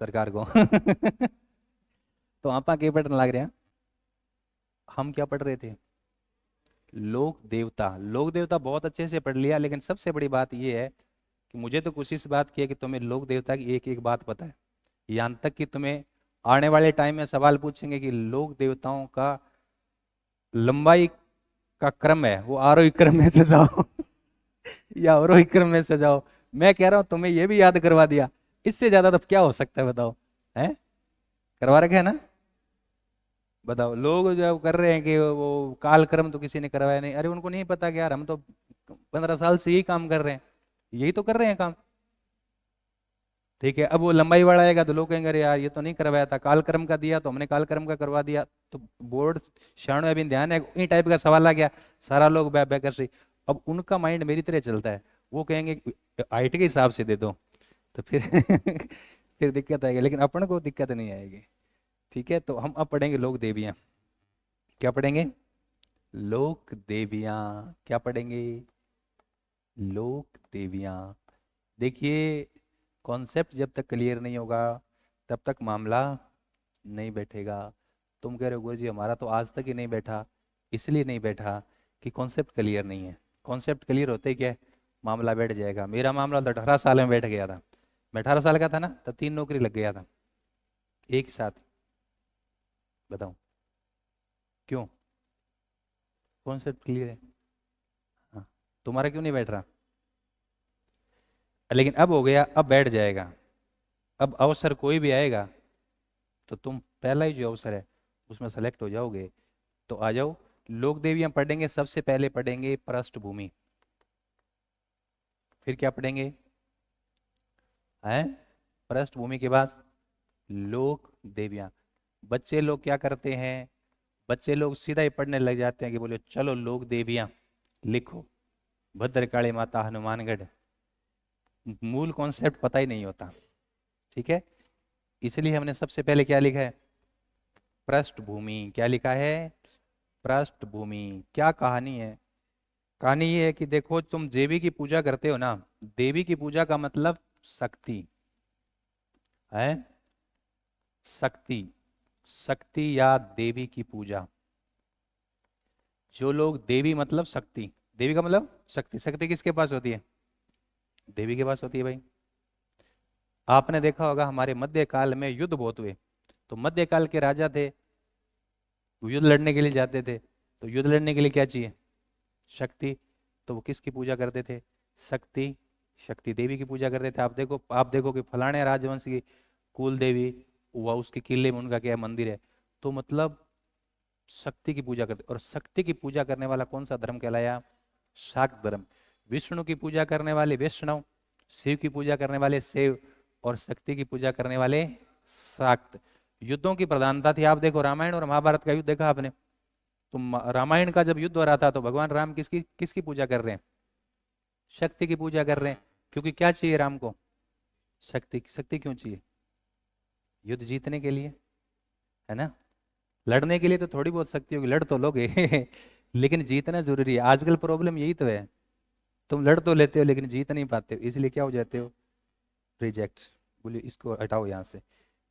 सरकार को। तो आपा के पढ़ने लग रहे हैं। हम क्या पढ़ रहे थे? लोक देवता। लोक देवता बहुत अच्छे से पढ़ लिया, लेकिन सबसे बड़ी बात यह है कि मुझे तो खुशी इस बात की है कि तुम्हें लोक देवता की एक एक बात पता है। यहाँ तक कि तुम्हें आने वाले टाइम में सवाल पूछेंगे कि लोक देवताओं का लंबाई का क्रम है, वो आरोही क्रम में से जाओ या अवरोही क्रम में से जाओ। मैं कह रहा हूं तुम्हें ये भी याद करवा दिया, इससे ज्यादा तो क्या हो सकता है बताओ? है, करवा रखे है ना? बताओ, लोग जब कर रहे हैं कि वो कालक्रम तो किसी ने करवाया नहीं, अरे उनको नहीं पता कि यार हम तो 15 साल से यही काम कर रहे हैं, यही तो कर रहे हैं काम। ठीक है, अब वो लंबाई वाला आएगा तो लोग कहेंगे अरे यार ये तो नहीं करवाया था, कालक्रम का दिया तो हमने कालक्रम का करवा दिया। तो बोर्ड शाणु अभी ध्यान है, इन टाइप का सवाल आ गया, सारा लोग बै बै कर रही। अब उनका माइंड मेरी तरह चलता है, वो कहेंगे हाइट के हिसाब से दे दो, तो फिर फिर दिक्कत आएगी, लेकिन अपन को दिक्कत नहीं आएगी। ठीक है, तो हम अब पढ़ेंगे लोक देवियां। क्या पढ़ेंगे? लोक देवियां। क्या पढ़ेंगे? लोक देवियां। देखिए, कॉन्सेप्ट जब तक क्लियर नहीं होगा तब तक मामला नहीं बैठेगा। तुम कह रहे हो गुरुजी हमारा तो आज तक ही नहीं बैठा, इसलिए नहीं बैठा कि कॉन्सेप्ट क्लियर नहीं है। कॉन्सेप्ट क्लियर होते क्या है, मामला बैठ जाएगा। मेरा मामला तो 18 साल में बैठ गया था। मैं 18 साल का था ना, तब 3 नौकरी लग गया था एक ही साथ। बताओ क्यों? कॉन्सेप्ट क्लियर है। हाँ, तुम्हारा क्यों नहीं बैठ रहा? लेकिन अब हो गया, अब बैठ जाएगा। अब अवसर कोई भी आएगा तो तुम पहला ही जो अवसर है उसमें सेलेक्ट हो जाओगे। तो आ जाओ, लोक देवियां पढ़ेंगे। सबसे पहले पढ़ेंगे पृष्ठभूमि, फिर क्या पढ़ेंगे? हैं, पृष्ठभूमि के बाद लोक देवियां। बच्चे लोग क्या करते हैं? बच्चे लोग सीधा ही पढ़ने लग जाते हैं कि बोले चलो लोक देवियां लिखो, भद्रकाली माता, हनुमानगढ़। मूल कॉन्सेप्ट पता ही नहीं होता। ठीक है, इसलिए हमने सबसे पहले क्या लिखा है? पृष्ठभूमि। क्या लिखा है? पृष्ठभूमि। क्या कहानी है? कहानी ये है कि देखो, तुम देवी की पूजा करते हो ना, देवी की पूजा का मतलब शक्ति है। शक्ति, शक्ति या देवी की पूजा। जो लोग देवी मतलब शक्ति, देवी का मतलब शक्ति। शक्ति किसके पास होती है? देवी के पास होती है भाई। आपने देखा होगा हमारे मध्यकाल में युद्ध बहुत हुए। तो मध्यकाल के राजा थे, वो युद्ध लड़ने के लिए जाते थे, तो युद्ध लड़ने के लिए क्या चाहिए? शक्ति। तो वो किसकी पूजा करते थे? शक्ति, शक्ति देवी की पूजा करते थे। आप देखो कि फलाने राजवंश की कुल देवी हुआ, उसके किले में उनका क्या मंदिर है। तो मतलब शक्ति की पूजा करते। और शक्ति की पूजा करने वाला कौन सा धर्म कहलाया? शाक्त धर्म। विष्णु की पूजा करने वाले वैष्णव, शिव की पूजा करने वाले शैव, और शक्ति की पूजा करने वाले शाक्त। युद्धों की प्रधानता थी। आप देखो रामायण और महाभारत का युद्ध देखा आपने? तो रामायण का जब युद्ध हो रहा था तो भगवान राम किसकी किसकी पूजा कर रहे हैं? शक्ति की पूजा कर रहे हैं। क्योंकि क्या चाहिए राम को? शक्ति। शक्ति क्यों चाहिए? युद्ध जीतने के लिए, है ना? लड़ने के लिए तो थोड़ी बहुत शक्ति होगी, लड़ तो लोगे लेकिन जीतना जरूरी है। आजकल प्रॉब्लम यही तो है, तुम लड़ तो लेते हो लेकिन जीत नहीं पाते हो, इसलिए क्या हो जाते हो? रिजेक्ट। बोले इसको हटाओ यहाँ से,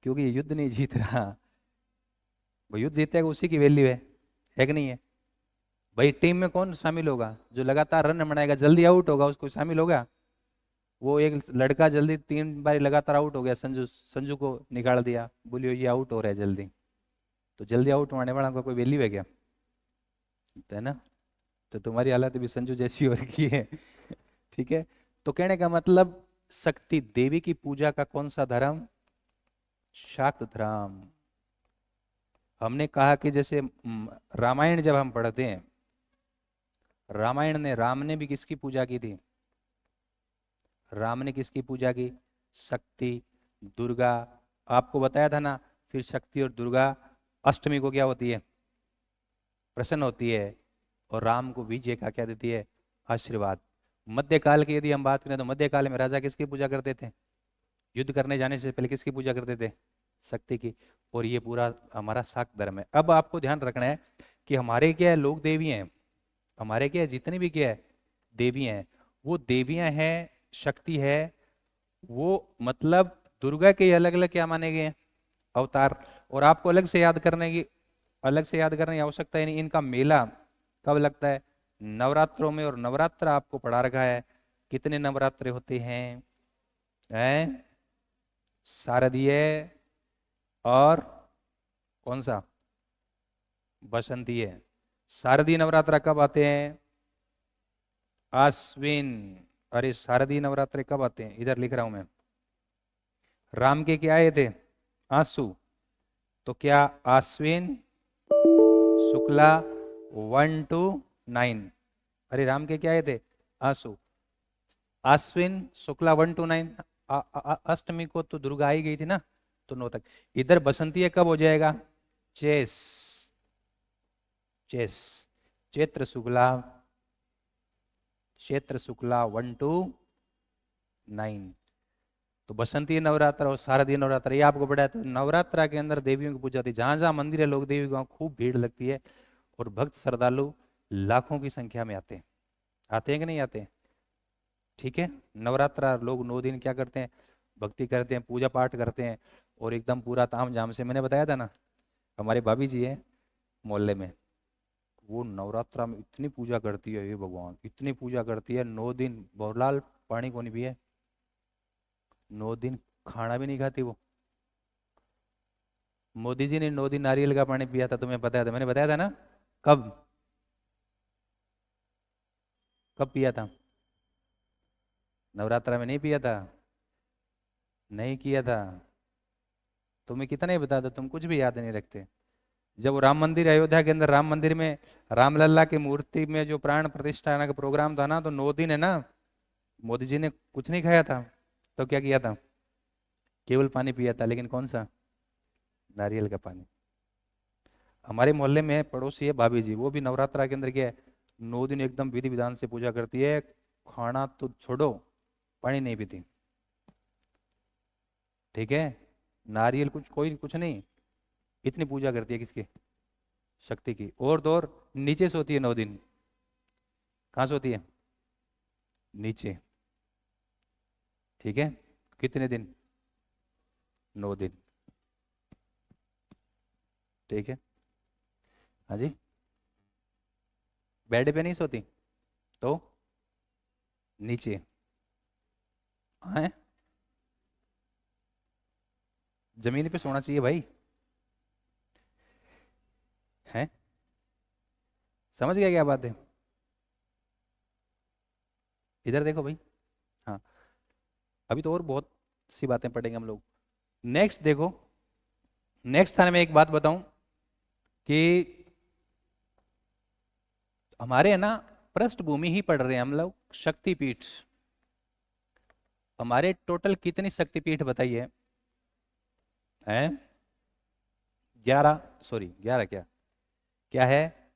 क्योंकि ये युद्ध नहीं जीत रहा। वो युद्ध जीतेगा उसी की वैल्यू है कि नहीं है? भाई टीम में कौन शामिल होगा? जो लगातार रन बनाएगा, जल्दी आउट होगा, उसको शामिल होगा। वो एक लड़का जल्दी 3 बार लगातार आउट हो गया, संजू, संजू को निकाल दिया, बोलियो ये आउट हो रहा है जल्दी। तो जल्दी आउट होने वाला का कोई वैल्यू है क्या? तो है ना? तो तुम्हारी हालत भी संजू जैसी हो रखी है ठीक है, तो कहने का मतलब शक्ति देवी की पूजा का कौन सा धर्म? शाक्त धर्म। हमने कहा कि जैसे रामायण जब हम पढ़ते हैं, रामायण ने, राम ने भी किसकी पूजा की थी? राम ने किसकी पूजा की? शक्ति, दुर्गा। आपको बताया था ना, फिर शक्ति और दुर्गा अष्टमी को क्या होती है? प्रसन्न होती है, और राम को विजय का क्या देती है? आशीर्वाद। मध्यकाल की यदि हम बात करें तो मध्यकाल में राजा किसकी पूजा करते थे? युद्ध करने जाने से पहले किसकी पूजा करते थे? शक्ति की। और ये पूरा हमारा शाक्त धर्म है। अब आपको ध्यान रखना है कि हमारे क्या है, लोक देवी हैं। हमारे क्या है, जितनी भी क्या है देवी हैं, वो देवियां हैं, शक्ति है। वो मतलब दुर्गा के अलग अलग क्या माने गए हैं? अवतार। और आपको अलग से याद करने की आवश्यकता ही नहीं। इनका मेला कब लगता है? नवरात्रों में। और नवरात्र आपको पढ़ा रखा है। कितने नवरात्रे होते हैं? शारदीय और कौन सा? बसंतीय। शारदीय नवरात्र कब आते हैं? आश्विन। अरे शारदीय नवरात्रे कब आते हैं? इधर लिख रहा हूं मैं। राम के क्या आए थे? आंसू। तो क्या आश्विन शुक्ला 1 to 9? अरे राम के क्या आए थे? आंसू। आश्विन शुक्ला 1 to 9। अष्टमी को तो दुर्गा आई गई थी ना, तो 9 तक। इधर बसंतीय कब हो जाएगा? चेस। चेस। चैत्र शुक्ला 1 to 9। तो बसंती नवरात्र और शारदीय नवरात्र ये आपको पढ़ा है। तो नवरात्रा के अंदर देवियों की पूजा होती है। जहां जहां मंदिर है, लोग देवी को खूब भीड़ लगती है। और भक्त श्रद्धालु लाखों की संख्या में आते हैं। आते हैं कि नहीं आते हैं? ठीक है। नवरात्रा लोग 9 दिन क्या करते हैं? भक्ति करते हैं, पूजा पाठ करते हैं। और एकदम पूरा ताम झाम से। मैंने बताया था ना, हमारे भाभी जी है मोहल्ले में, वो नवरात्रा में इतनी पूजा करती है, ये भगवान इतनी पूजा करती है। 9 दिन बोरलाल पानी को नहीं पिए। 9 दिन खाना भी नहीं खाती वो। मोदी जी ने 9 दिन नारियल का पानी पिया था, तुम्हें पता है? था मैंने बताया था ना। कब? कब पिया था? नवरात्रा में नहीं पिया था? नहीं किया था? तुम्हें कितना ही बता दो, तुम कुछ भी याद नहीं रखते। जब वो राम मंदिर, अयोध्या के अंदर राम मंदिर में रामलला की मूर्ति में जो प्राण प्रतिष्ठा का प्रोग्राम था ना, तो 9 दिन है ना, मोदी जी ने कुछ नहीं खाया था। तो क्या किया था? केवल पानी पिया था। लेकिन कौन सा? नारियल का पानी। हमारे मोहल्ले में पड़ोसी है भाभी जी, वो भी नवरात्रा के अंदर क्या है, 9 दिन एकदम विधि विधान से पूजा करती है। खाना तो छोड़ो, पानी नहीं पीती। ठीक है। नारियल कुछ, कोई कुछ नहीं। इतनी पूजा करती है किसकी? शक्ति की। और तो और नीचे सोती है 9 दिन। कहाँ सोती है? नीचे। ठीक है। कितने दिन? 9 दिन। ठीक है। हाँ जी। बेड पे नहीं सोती तो? नीचे। हाँ, जमीन पे सोना चाहिए भाई। है? समझ गया क्या बात है? इधर देखो भाई। हाँ, अभी तो और बहुत सी बातें पढ़ेंगे हम लोग। नेक्स्ट देखो। नेक्स्ट थाने में एक बात बताऊं कि हमारे है ना पृष्ठभूमि ही पढ़ रहे हैं हम लोग, शक्तिपीठ। हमारे टोटल कितनी शक्तिपीठ बताइए? हैं? 11, सॉरी 11 क्या, क्या है?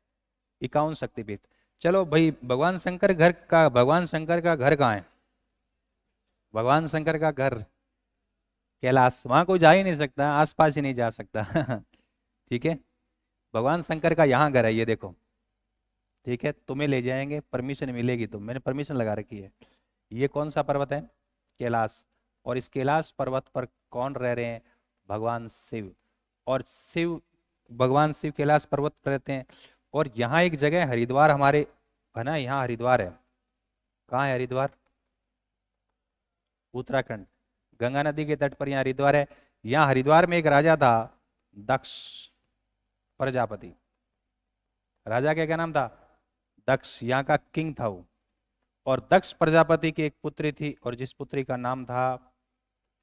51 शक्तिपीठ। चलो भाई, भगवान शंकर का घर कहाँ है? भगवान शंकर का घर कैलाश। वहां कोई जा ही नहीं सकता, आसपास ही नहीं जा सकता। ठीक है। भगवान शंकर का यहाँ घर है, ये देखो। ठीक है, तुम्हें ले जाएंगे, परमिशन मिलेगी तो। मैंने परमिशन लगा रखी है। ये कौन सा पर्वत है? कैलाश। और इस कैलाश पर्वत पर कौन रह रहे हैं? भगवान शिव। और भगवान शिव कैलाश पर्वत पर रहते हैं। और यहाँ एक जगह है हरिद्वार हमारे, है ना, यहाँ हरिद्वार है। कहाँ है हरिद्वार? उत्तराखंड। गंगा नदी के तट पर यहाँ हरिद्वार है। यहाँ हरिद्वार में एक राजा था, दक्ष प्रजापति। राजा का क्या नाम था? दक्ष। यहाँ का किंग था वो। और दक्ष प्रजापति की एक पुत्री थी, और जिस पुत्री का नाम था,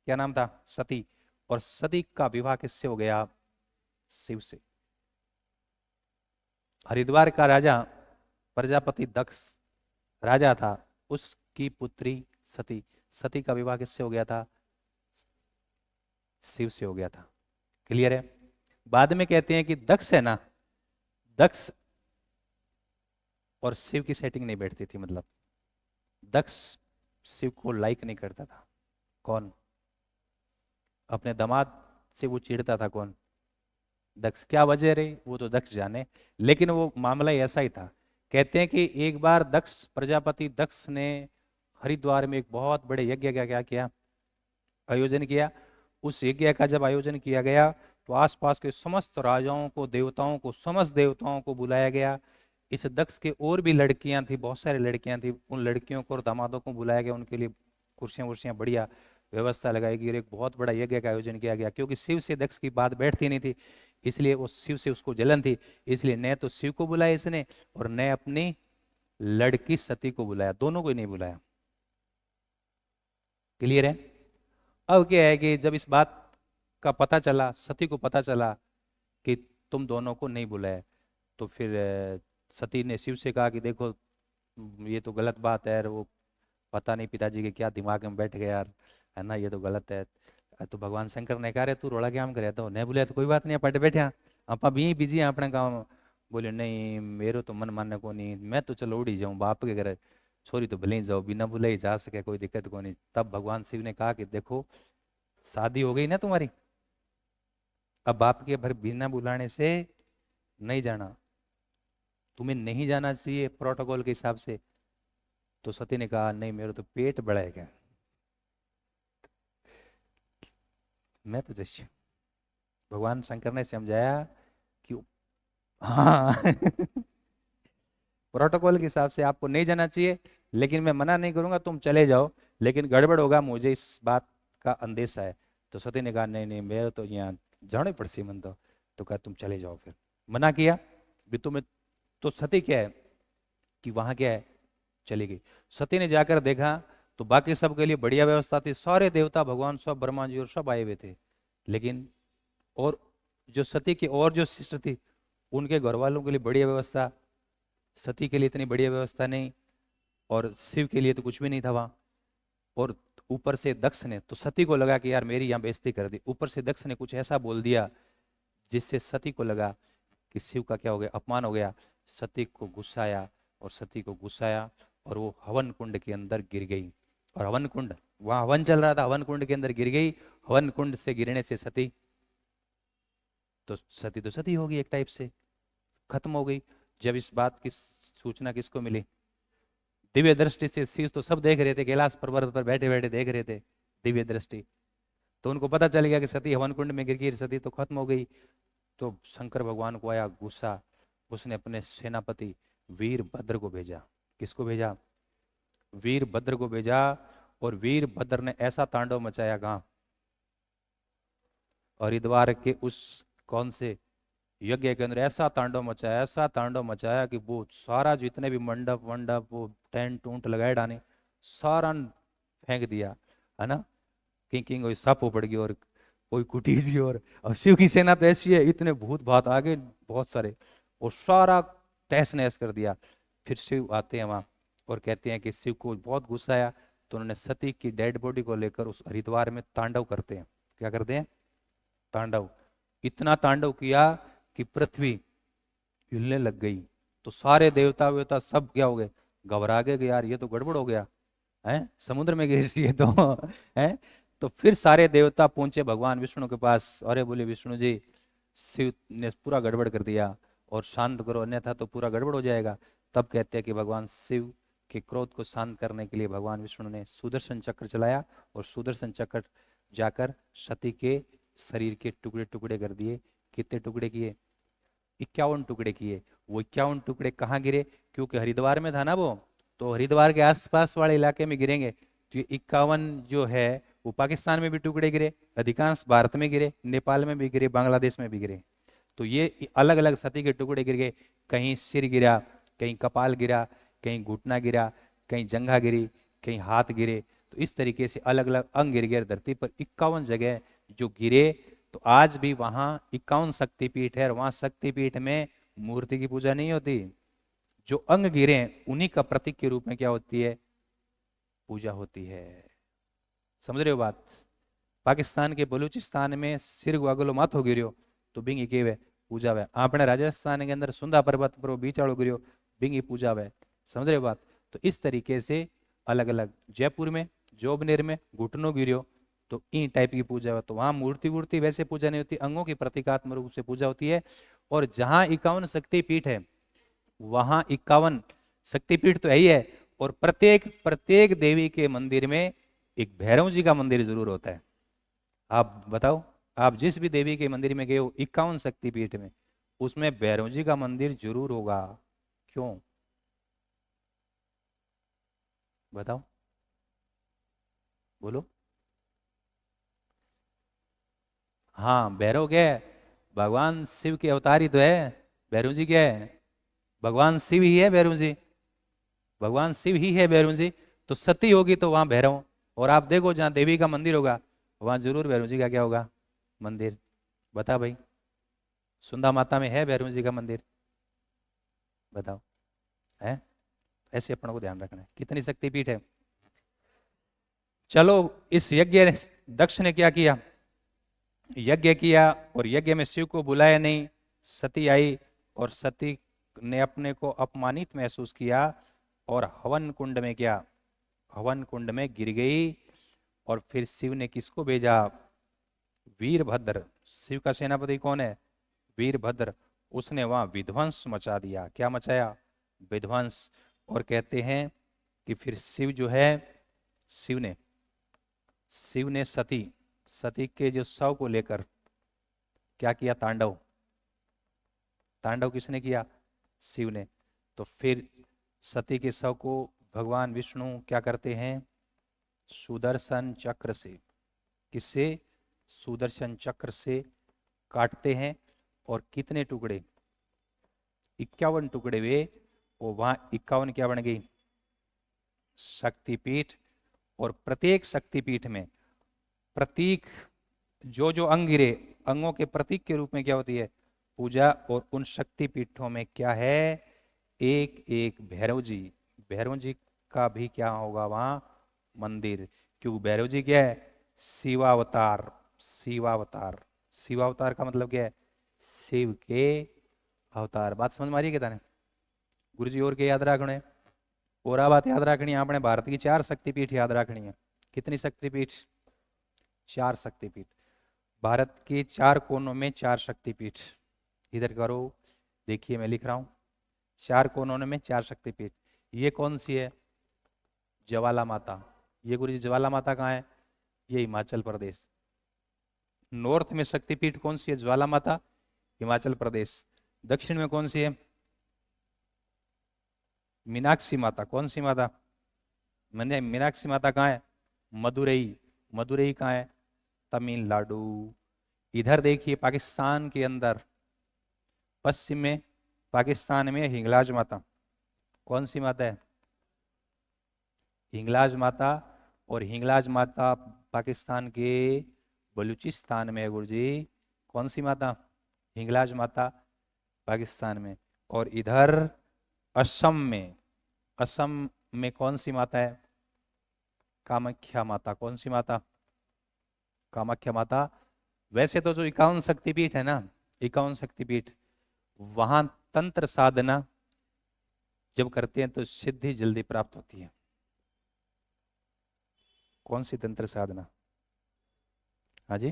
क्या नाम था? सती। और सती का विवाह किससे हो गया? शिव से। हरिद्वार का राजा प्रजापति दक्ष राजा था, उसकी पुत्री सती। सती का विवाह किससे हो गया था? शिव से हो गया था। क्लियर है? बाद में कहते हैं कि दक्ष है ना, दक्ष और शिव की सेटिंग नहीं बैठती थी। मतलब दक्ष शिव को लाइक नहीं करता था। कौन? अपने दामाद से वो चिढ़ता था। कौन? दक्ष। क्या वजह रही वो तो दक्ष जाने, लेकिन वो मामला ऐसा ही था। कहते हैं कि एक बार दक्ष प्रजापति दक्ष ने हरिद्वार में एक बहुत बड़े यज्ञ का क्या किया? आयोजन किया। उस यज्ञ का जब आयोजन किया गया तो आसपास के समस्त राजाओं को, देवताओं को, समस्त देवताओं को बुलाया गया। इस दक्ष के और भी लड़कियां थी, बहुत सारी लड़कियां थी, उन लड़कियों को और दामादों को बुलाया गया, उनके लिए कुर्सियां वुर्सियां बढ़िया व्यवस्था लगाई गई और एक बहुत बड़ा यज्ञ का आयोजन किया गया। क्योंकि शिव से दक्ष की बात बैठती नहीं थी, इसलिए वो शिव से उसको जलन थी, इसलिए न तो शिव को बुलाया इसने और न अपनी लड़की सती को बुलाया, दोनों को ही नहीं बुलाया। क्लियर है? अब क्या है कि जब इस बात का पता चला, सती को पता चला कि तुम दोनों को नहीं बुलाया, तो फिर सती ने शिव से कहा कि देखो ये तो गलत बात है यार, वो पता नहीं पिताजी के क्या दिमाग में बैठ गया यार, है ना, ये तो गलत है। तो भगवान शंकर ने कहा रे तू रोड़ा क्या करे, तो नहीं बोले तो कोई बात नहीं, पट बैठा आप भी बिजी हैं अपने गाँव में। बोले नहीं मेरे तो मन मानने को नहीं, मैं तो चलो उड़ी जाऊं बाप के घर, छोरी तो भले ही जाओ, बिना बुले ही जा सके, कोई दिक्कत को नहीं। तब भगवान शिव ने कहा कि देखो शादी हो गई ना तुम्हारी, अब बाप के भर बिना बुलाने से नहीं जाना, तुम्हें नहीं जाना चाहिए प्रोटोकॉल के हिसाब से। तो सती ने कहा नहीं मेरे तो पेट बड़ा है क्या, मैं तो जैसे भगवान शंकर ने समझाया कि हाँ प्रोटोकॉल के हिसाब से आपको नहीं जाना चाहिए, लेकिन मैं मना नहीं करूंगा तुम चले जाओ, लेकिन गड़बड़ होगा मुझे इस बात का अंदेशा है। तो सती ने कहा नहीं नहीं मेरे तो यहाँ जाने पड़सी मन तो कहा तुम चले जाओ। फिर मना किया भी तुम्हें, तो सती क्या है कि वहां क्या है चली गई। सती ने जाकर देखा तो बाकी सबके लिए बढ़िया व्यवस्था थी, सारे देवता भगवान सब ब्रह्मा जी और सब आए हुए थे, लेकिन और जो सती की और जो सिस्टर थी उनके घर वालों के लिए बढ़िया व्यवस्था, सती के लिए इतनी बढ़िया व्यवस्था नहीं, और शिव के लिए तो कुछ भी नहीं था वहां। और ऊपर से दक्ष ने, तो सती को लगा कि यार मेरी यहाँ बेइज्जती कर दी, ऊपर से दक्ष ने कुछ ऐसा बोल दिया जिससे सती को लगा कि शिव का क्या हो गया, अपमान हो गया। सती को गुस्सा आया और सती को गुस्सा आया और वो हवन कुंड के अंदर गिर गई। और हवन कुंड, वहां हवन चल रहा था, हवन कुंड के अंदर गिर गई। हवन कुंड से गिरने से सती तो सती होगी एक टाइप से, खत्म हो गई। जब इस बात की सूचना किसको मिली, दिव्य दृष्टि से शिव तो सब देख रहे थे, कैलाश पर्वत पर बैठे बैठे देख रहे थे दिव्य दृष्टि, तो उनको पता चल गया कि सती हवन कुंड में गिर गई, सती तो खत्म हो गई। तो शंकर भगवान को आया गुस्सा, उसने अपने सेनापति वीरभद्र को भेजा। किसको भेजा? वीरभद्र को भेजा। और वीरभद्र ने ऐसा तांडव मचाया कहाँ, हरिद्वार के उस कौन से यज्ञ के अंदर ऐसा तांडव मचाया, ऐसा तांडव मचाया कि वो सारा जितने भी मंडप वंडप वो टेंट टूंट लगाए डाने सारा फेंक दिया, है ना। किंग किंग कोई सप पड़ गई और कोई कुटीज की, और शिव की सेना तो ऐसी है, इतने भूत भात आगे बहुत सारे, और सारा तहस नहस कर दिया। फिर शिव आते हैं वहां और कहते हैं कि शिव को बहुत गुस्सा आया, तो उन्होंने सती की डेड बॉडी को लेकर उस हरिद्वार में तांडव करते हैं। क्या करते हैं? तांडव। इतना तांडव किया कि पृथ्वी हिलने लग गई। तो सारे देवता वेवता सब क्या हो गए, घबरा गए कि यार ये तो गड़बड़ हो गया है, समुद्र में गिर रही है तो है। तो फिर सारे देवता पहुंचे भगवान विष्णु के पास, अरे बोले विष्णु जी शिव ने पूरा गड़बड़ कर दिया और शांत करो अन्यथा तो पूरा गड़बड़ हो जाएगा। तब कहते हैं कि भगवान शिव के क्रोध को शांत करने के लिए भगवान विष्णु ने सुदर्शन चक्र चलाया, और सुदर्शन चक्र जाकर सती के शरीर के टुकड़े टुकड़े कर दिए। कितने टुकड़े किए? 51 टुकड़े किए। वो 51 टुकड़े कहाँ गिरे? क्योंकि हरिद्वार में था ना वो, तो हरिद्वार के आसपास वाले इलाके में गिरेंगे। तो ये 51 जो है वो पाकिस्तान में भी टुकड़े गिरे, अधिकांश भारत में गिरे, नेपाल में भी गिरे, बांग्लादेश में भी गिरे। तो ये अलग अलग सती के टुकड़े गिर गए, कहीं सिर गिरा, कहीं कपाल गिरा, कहीं घुटना गिरा, कहीं जंघा गिरी, कहीं हाथ गिरे। तो इस तरीके से अलग अलग अंग गिर गए धरती पर 51 जगह जो गिरे। तो आज भी वहां 51 शक्तिपीठ है, और वहां शक्तिपीठ में मूर्ति की पूजा नहीं होती, जो अंग गिरे उन्हीं का प्रतीक के रूप में क्या होती है? पूजा होती है। समझ रहे हो बात? पाकिस्तान के बलूचिस्तान में सिर वागलो माथो गिरियो तो बिंगी केवे पूजा वे, अपने राजस्थान के अंदर सुंदा पर्वत पर बीचाड़ो गिरियो बिंगी पूजा वे। समझ रहे हो बात? तो इस तरीके से अलग अलग, जयपुर में जोबनेर में घुटनों गिरियो तो इन टाइप की पूजा है। तो वहां मूर्ति वूर्ति वैसे पूजा नहीं होती, अंगों की प्रतीकात्मक रूप से पूजा होती है। और जहां 51 शक्तिपीठ है वहां 51 शक्तिपीठ तो है ही है, और प्रत्येक प्रत्येक देवी के मंदिर में एक भैरव जी का मंदिर जरूर होता है। आप बताओ, आप जिस भी देवी के मंदिर में गए हो 51 शक्तिपीठ में, उसमें भैरव जी का मंदिर जरूर होगा। क्यों? बताओ, बोलो। हाँ, भैरव क्या है? भगवान शिव के अवतार ही तो है। भैरव जी क्या है? भगवान शिव ही है भैरव जी। भगवान शिव ही है भैरव जी। तो सती होगी तो वहां भैरव। और आप देखो जहाँ देवी का मंदिर होगा, वहां जरूर भैरव जी का क्या होगा? मंदिर। बता भाई, सुंदा माता में है भैरव जी का मंदिर? बताओ। है? ऐसे अपन को ध्यान रखना है कितनी शक्तिपीठ है। चलो, इस यज्ञ दक्ष ने क्या किया? यज्ञ किया, और यज्ञ में शिव को बुलाया नहीं। सती आई, और सती ने अपने को अपमानित महसूस किया, और हवन कुंड में क्या? हवन कुंड में गिर गई। और फिर शिव ने किसको भेजा? वीरभद्र। शिव का सेनापति कौन है? वीरभद्र। उसने वहां विध्वंस मचा दिया। क्या मचाया? विध्वंस। और कहते हैं कि फिर शिव जो है, शिव ने शिव ने सती सती के जो शव को लेकर क्या किया? तांडव। तांडव किसने किया? शिव ने। तो फिर सती के शव को भगवान विष्णु क्या करते हैं? सुदर्शन चक्र से, किससे? सुदर्शन चक्र से काटते हैं। और कितने टुकड़े? 51 टुकड़े हुए। वो वहां 51 क्या बन गई? शक्तिपीठ। और प्रत्येक शक्तिपीठ में प्रतीक, जो जो अंग गिरे, अंगों के प्रतीक के रूप में क्या होती है? पूजा। और उन शक्तिपीठों में क्या है? एक एक भैरव जी। भैरव जी का भी क्या होगा वहां? मंदिर। क्योंकि भैरव जी क्या है? शिवावतार। शिवावतार। शिवावतार का मतलब क्या है? शिव के अवतार। बात समझ में आ रही है क्या? गुरु जी और के याद रखने? और आ बात याद रखनी है आपने, भारत की 4 शक्तिपीठ याद रखनी है। कितनी शक्तिपीठ? 4 शक्तिपीठ। भारत के 4 कोनों में 4 शक्तिपीठ। इधर करो, देखिए मैं लिख रहा हूं। 4 कोनों में 4 शक्तिपीठ। ये कौन सी है? ज्वाला माता। ये गुरु जी ज्वाला माता कहाँ है? ये हिमाचल प्रदेश। नॉर्थ में शक्तिपीठ कौन सी है? ज्वाला माता, हिमाचल प्रदेश। दक्षिण में कौन सी है? मीनाक्षी माता। कौन सी माता? मैंने मीनाक्षी माता कहाँ है? मदुरई। मदुरई कहाँ है? तमिलनाडु। इधर देखिए पाकिस्तान के अंदर, पश्चिम में पाकिस्तान में हिंगलाज माता। कौन सी माता है? हिंगलाज माता। और हिंगलाज माता पाकिस्तान के बलूचिस्तान में है गुरुजी। कौन सी माता? हिंगलाज माता पाकिस्तान में। और इधर असम में, असम में कौन सी माता है? कामाख्या माता। कौन सी माता? कामाख्या माता। वैसे तो जो 51 शक्तिपीठ है ना, 51 शक्तिपीठ, वहां तंत्र साधना जब करते हैं तो सिद्धि जल्दी प्राप्त होती है। कौन सी तंत्र साधना? हाँ जी,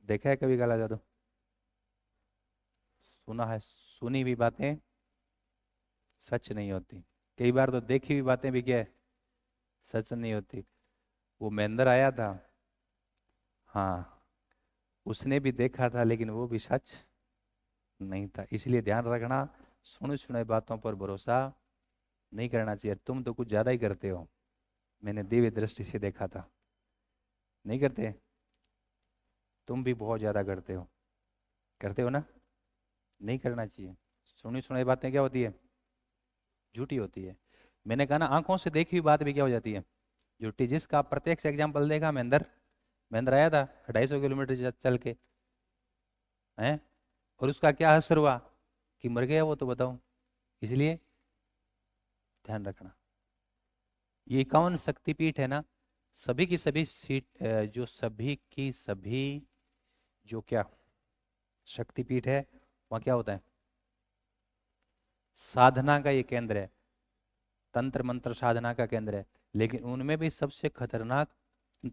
देखा है कभी काला जादू? सुना है, सुनी हुई बातें सच नहीं होती। कई बार तो देखी हुई बातें भी क्या है? सच नहीं होती। वो महेंद्र आया था, हाँ, उसने भी देखा था, लेकिन वो भी सच नहीं था। इसलिए ध्यान रखना, सुनी सुनाई बातों पर भरोसा नहीं करना चाहिए। तुम तो कुछ ज्यादा ही करते हो, मैंने दिव्य दृष्टि से देखा था। नहीं करते? तुम भी बहुत ज्यादा करते हो ना? नहीं करना चाहिए। सुनी सुनाई बातें क्या होती है? झूठी होती है। मैंने कहा ना, आंखों से देखी हुई बात भी क्या हो जाती है? झूठी। जिसका प्रत्यक्ष एग्जाम्पल देखा, महेंद्र, महेंद्र आया था 250 किलोमीटर चल के, हैं, और उसका क्या असर हुआ? कि मर गया वो, तो बताओ। इसलिए ध्यान रखना। ये 51 शक्तिपीठ है ना, सभी की सभी सीट, जो सभी की सभी जो क्या शक्तिपीठ है, वहाँ क्या होता है? साधना का ये केंद्र है, तंत्र मंत्र साधना का केंद्र है। लेकिन उनमें भी सबसे खतरनाक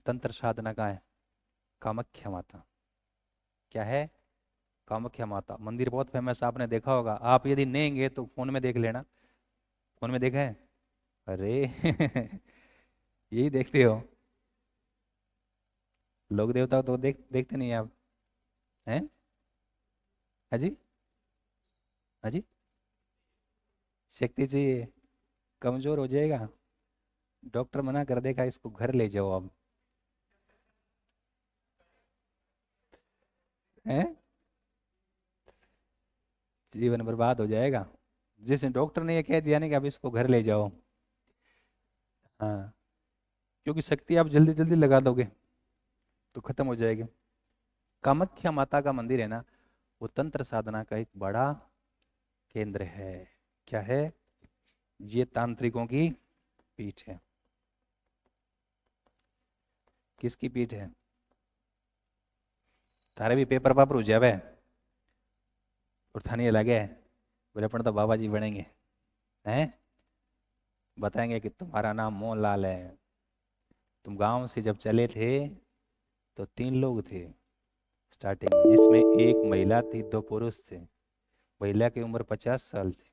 तंत्र साधना का है कामाख्या माता। क्या है? कामाख्या माता मंदिर बहुत फेमस, आपने देखा होगा। आप यदि नहीं गए तो फोन में देख लेना। फोन में देखा है? अरे यही देखते हो। लोक देवता तो देखते नहीं आप हैं? हाजी, हाजी, शक्ति चाहिए, कमजोर हो जाएगा। डॉक्टर मना कर देगा इसको घर ले जाओ अब। हैं? जीवन बर्बाद हो जाएगा। जिसने डॉक्टर ने ये कह दिया ना कि अब इसको घर ले जाओ। हाँ, क्योंकि शक्ति आप जल्दी जल्दी लगा दोगे तो खत्म हो जाएगी। कामाख्या माता का मंदिर है ना, वो तंत्र साधना का एक बड़ा केंद्र है। क्या है? ये तांत्रिकों की पीठ है। किसकी पीठ है? तारे भी पेपर पापर हो जावे और थाने लगे बोले अपन तो बाबा जी बनेंगे, हैं? बताएंगे कि तुम्हारा नाम मोहनलाल है, तुम गांव से जब चले थे तो 3 लोग थे स्टार्टिंग में, जिसमें एक महिला थी, 2 पुरुष थे। महिला की उम्र 50 साल थी।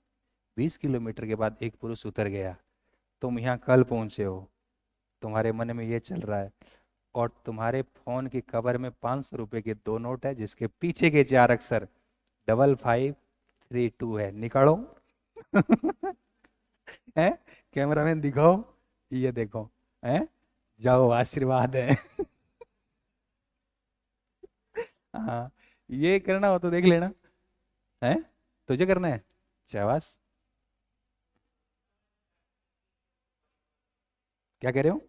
20 किलोमीटर के बाद एक पुरुष उतर गया। तुम यहाँ कल पहुंचे हो, तुम्हारे मन में ये चल रहा है, और तुम्हारे फोन की कवर में 500 रुपए के 2 नोट है, जिसके पीछे के 4 अक्षर 5532 है। निकालो। है? कैमरामैन दिखाओ, ये देखो। है? जाओ, आशीर्वाद है। हाँ, ये करना हो तो देख लेना। है? तुझे करना है? शाबाश। क्या कह रहे हो?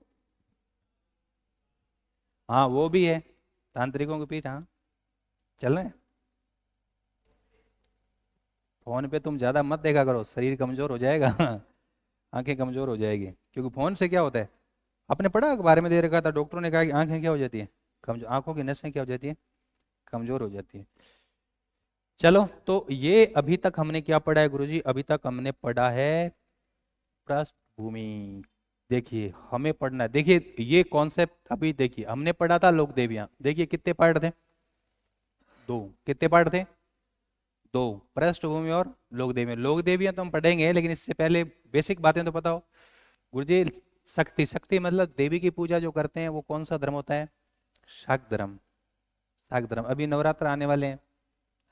हाँ, वो भी है, तांत्रिकों के पीठ। हाँ, चल रहे हैं। फोन पे तुम ज्यादा मत देखा करो, शरीर कमजोर हो जाएगा। आंखें कमजोर हो जाएगी, क्योंकि फोन से क्या होता है, आपने पढ़ा अखबार में दे रखा था, डॉक्टरों ने कहा कि आंखें क्या हो जाती है, कमजोर, आंखों की नसें क्या हो जाती है, कमजोर हो जाती है। चलो, तो ये अभी तक हमने क्या पढ़ा है गुरुजी? अभी तक हमने पढ़ा है पृष्ठभूमि। देखिए, हमें पढ़ना है, देखिए ये कॉन्सेप्ट अभी देखिए, हमने पढ़ा था लोक देवियां। देखिए कितने पार्ट थे? 2। कितने पार्ट थे? 2। पृष्ठभूमि और लोक देवियां। लोक देवियां तो हम पढ़ेंगे, लेकिन इससे पहले बेसिक बातें तो बताओ गुरुजी। शक्ति, शक्ति मतलब देवी की पूजा जो करते हैं वो कौन सा धर्म होता है? शाक्त धर्म। शाक्त धर्म। अभी नवरात्र आने वाले हैं,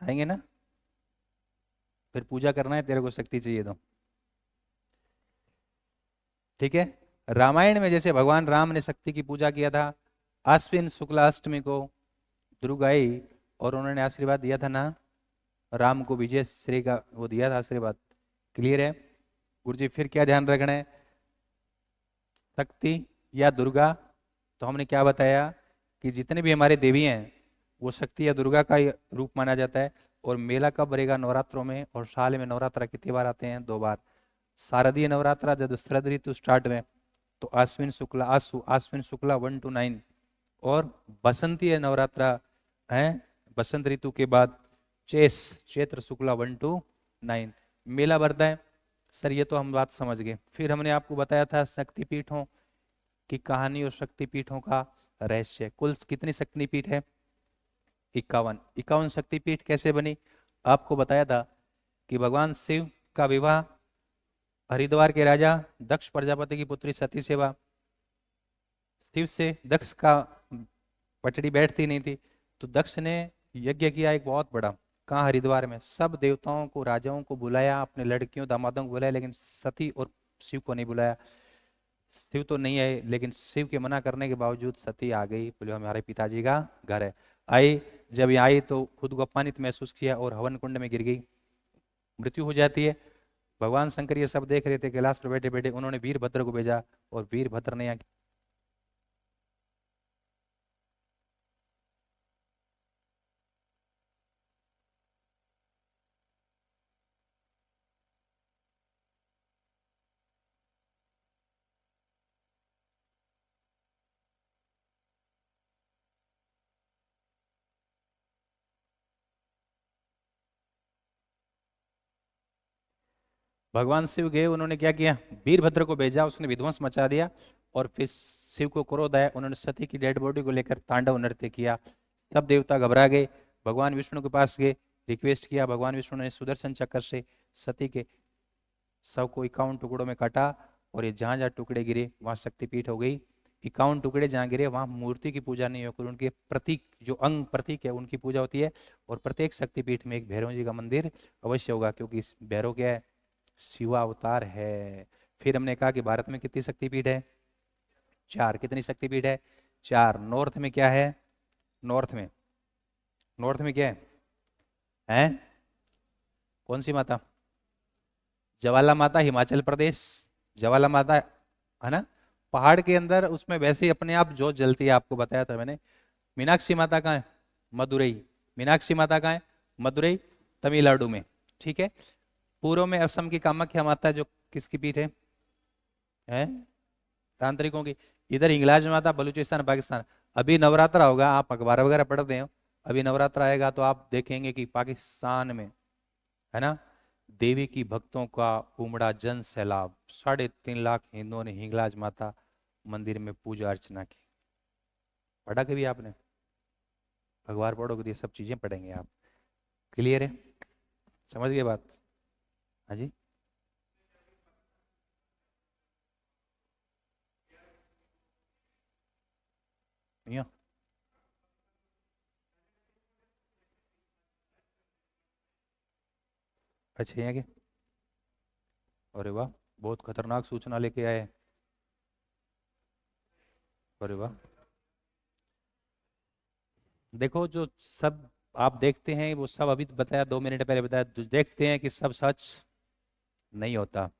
आएंगे ना? फिर पूजा करना है तेरे को, शक्ति चाहिए तो। ठीक है। रामायण में जैसे भगवान राम ने शक्ति की पूजा किया था, आश्विन शुक्ला अष्टमी को दुर्गा आई और उन्होंने आशीर्वाद दिया था ना, राम को विजय श्री का वो दिया था आशीर्वाद। क्लियर है गुरुजी? फिर क्या ध्यान रखना है? शक्ति या दुर्गा, तो हमने क्या बताया कि जितने भी हमारे देवी हैं वो शक्ति या दुर्गा का ही रूप माना जाता है। और मेला कब बढ़ेगा? नवरात्रों में। और साल में नवरात्रा कितनी बार आते हैं? 2 बार। शारदीय नवरात्रा जब शरद ऋतु स्टार्ट में, तो आश्विन शुक्ला, आसु आश्विन शुक्ला 1 to 9। और बसंतीय नवरात्रा है बसंत ऋतु के बाद, चेस, चैत्र शुक्ला 1 to 9 मेला बढ़ता है। सर ये तो हम बात समझ गए। फिर हमने आपको बताया था शक्तिपीठों की कहानी और शक्तिपीठों का रहस्य। कुल कितनी शक्तिपीठ है? 51। 51 शक्तिपीठ कैसे बनी? आपको बताया था कि भगवान शिव का विवाह हरिद्वार के राजा दक्ष प्रजापति की पुत्री सती से हुआ। शिव से दक्ष का पटड़ी बैठती नहीं थी, तो दक्ष ने यज्ञ किया एक बहुत बड़ा। कहाँ? हरिद्वार में। सब देवताओं को, राजाओं को बुलाया, अपने लड़कियों दामादों को बुलाया, लेकिन सती और शिव को नहीं बुलाया। शिव तो नहीं आए, लेकिन शिव के मना करने के बावजूद सती आ गई। बोले हमारे पिताजी का घर है। आई, जब ये आई तो खुद को अपमानित महसूस किया और हवन कुंड में गिर गई, मृत्यु हो जाती है। भगवान शंकर ये सब देख रहे थे कैलाश पर बैठे बैठे, उन्होंने वीरभद्र को भेजा, और वीरभद्र ने यहाँ भगवान शिव गए, उन्होंने क्या किया? वीरभद्र को भेजा, उसने विध्वंस मचा दिया। और फिर शिव को क्रोध आया, उन्होंने सती की डेड बॉडी को लेकर तांडव नृत्य किया। सब देवता घबरा गए, भगवान विष्णु के पास गए, रिक्वेस्ट किया। भगवान विष्णु ने सुदर्शन चक्र से सती के शव को 51 टुकड़ों में काटा, और ये जहां जहां टुकड़े गिरे वहां शक्तिपीठ हो गई। 51 टुकड़े जहाँ गिरे वहां मूर्ति की पूजा नहीं होकर उनके प्रतीक, जो अंग प्रतीक है उनकी पूजा होती है। और प्रत्येक शक्तिपीठ में एक भैरव जी का मंदिर अवश्य होगा, क्योंकि इस भैरव क्या है, शिवा अवतार है। फिर हमने कहा कि भारत में कितनी शक्तिपीठ है, 4। कितनी शक्तिपीठ है, 4। नॉर्थ में क्या है, नॉर्थ में, नॉर्थ में क्या है? कौन सी माता? ज्वाला माता, हिमाचल प्रदेश, ज्वाला माता है ना, पहाड़ के अंदर, उसमें वैसे ही अपने आप जोत जलती है, आपको बताया था मैंने। मीनाक्षी माता कहाँ है? मदुरई। मीनाक्षी माता कहाँ है? मदुरई, तमिलनाडु में। ठीक है। पूर्व में असम की कामाख्या माता है, जो किसकी पीठ है? तांत्रिकों की। इधर हिंगलाज माता, बलूचिस्तान, पाकिस्तान। अभी नवरात्र होगा, आप अखबार वगैरह पढ़ते हो, अभी नवरात्र आएगा तो आप देखेंगे कि पाकिस्तान में, है ना, देवी की भक्तों का उमड़ा जन सैलाब। 3.5 लाख हिंदुओं ने हिंगलाज माता मंदिर में पूजा अर्चना की। पढ़ा कभी आपने? अखबार पढ़ोगे तो ये सब चीजें पढ़ेंगे आप। क्लियर है? समझ गए बात? हाँ जी। भैया, अच्छा यहाँ के, अरे वाह, बहुत खतरनाक सूचना लेके आए। अरे वाह। देखो, जो सब आप देखते हैं वो सब अभी तो बताया, 2 मिनट पहले बताया, जो देखते हैं कि सब सच नहीं होता।